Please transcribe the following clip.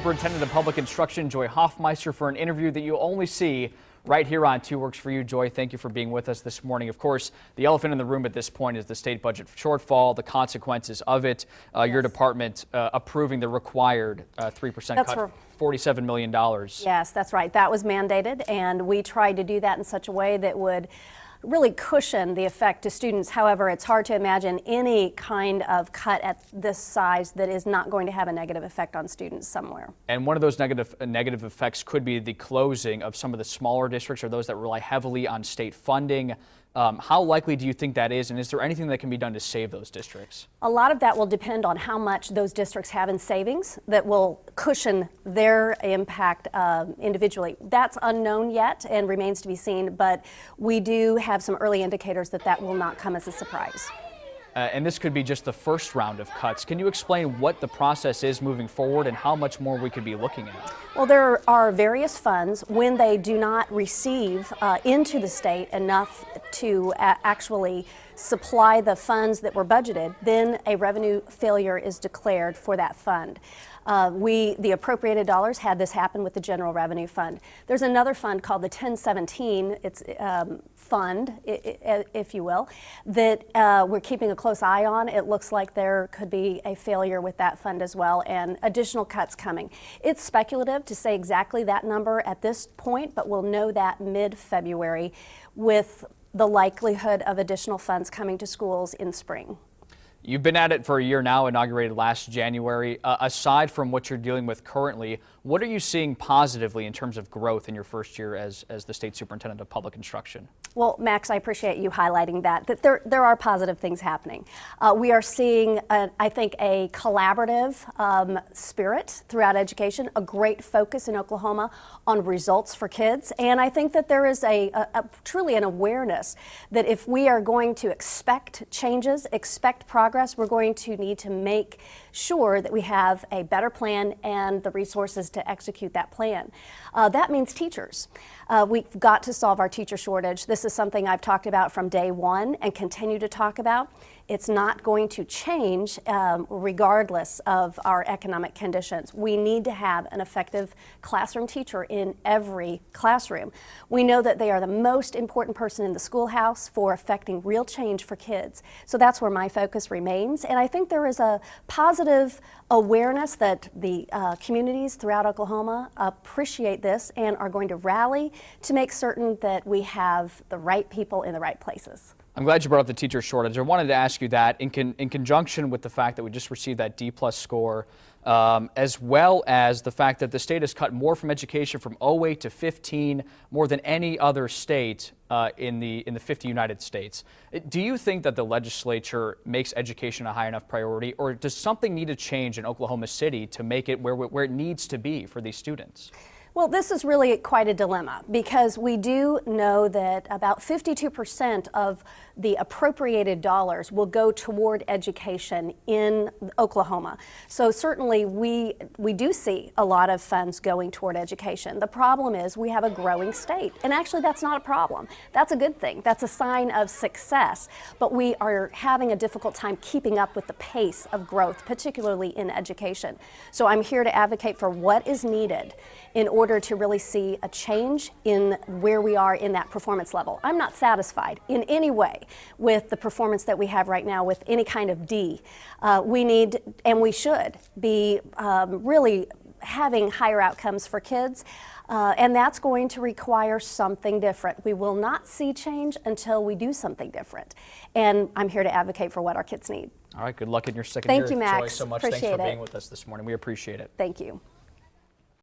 Superintendent of Public Instruction Joy Hofmeister for an interview that you only see right here on 2 Works for You. Joy, thank you for being with us this morning. Of course, the elephant in the room at this point is the state budget shortfall, the consequences of it, your department approving the required 3% cut, $47 million. Yes, that's right. That was mandated, and we tried to do that in such a way that would really cushion the effect to students. However, it's hard to imagine any kind of cut at this size that is not going to have a negative effect on students somewhere. And one of those negative effects could be the closing of some of the smaller districts or those that rely heavily on state funding. How likely do you think that is, and is there anything that can be done to save those districts? A lot of that will depend on how much those districts have in savings that will cushion their impact individually. That's unknown yet and remains to be seen, but we do have some early indicators that that will not come as a surprise. And this could be just the first round of cuts. Can you explain what the process is moving forward and how much more we could be looking at? Well, there are various funds. When they do not receive into the state enough to actually supply the funds that were budgeted, then a revenue failure is declared for that fund. The appropriated dollars had this happen with the General Revenue Fund. There's another fund called the 1017 fund, if you will, that we're keeping a close eye on. It looks like there could be a failure with that fund as well, and additional cuts coming. It's speculative to say exactly that number at this point, but we'll know that mid-February with the likelihood of additional funds coming to schools in spring. You've been at it for a year now, inaugurated last January. Aside from what you're dealing with currently, what are you seeing positively in terms of growth in your first year as the State Superintendent of Public Instruction? Well, Max, I appreciate you highlighting that there are positive things happening. We are seeing, I think, a collaborative spirit throughout education, a great focus in Oklahoma on results for kids, and I think that there is truly an awareness that if we are going to expect changes, expect progress, we're going to need to make sure that we have a better plan and the resources to execute that plan. That means teachers. We've got to solve our teacher shortage. This is something I've talked about from day one and continue to talk about. It's not going to change regardless of our economic conditions. We need to have an effective classroom teacher in every classroom. We know that they are the most important person in the schoolhouse for affecting real change for kids. So that's where my focus remains. And I think there is a positive awareness that the communities throughout Oklahoma appreciate this and are going to rally to make certain that we have the right people in the right places. I'm glad you brought up the teacher shortage. I wanted to ask you that in conjunction with the fact that we just received that D+ score, as well as the fact that the state has cut more from education from 08 to 15, more than any other state in the 50 United States. Do you think that the legislature makes education a high enough priority, or does something need to change in Oklahoma City to make it where it needs to be for these students? Well, this is really quite a dilemma because we do know that about 52% of the appropriated dollars will go toward education in Oklahoma. So certainly we do see a lot of funds going toward education. The problem is we have a growing state, and actually that's not a problem. That's a good thing. That's a sign of success, but we are having a difficult time keeping up with the pace of growth, particularly in education. So I'm here to advocate for what is needed in order to really see a change in where we are in that performance level. I'm not satisfied in any way with the performance that we have right now with any kind of D. We need, and we should, be really having higher outcomes for kids, and that's going to require something different. We will not see change until we do something different, and I'm here to advocate for what our kids need. All right, good luck in your second year. Thank you, Max. Joy, so much. Appreciate Thanks for it. being with us this morning. We appreciate it. Thank you.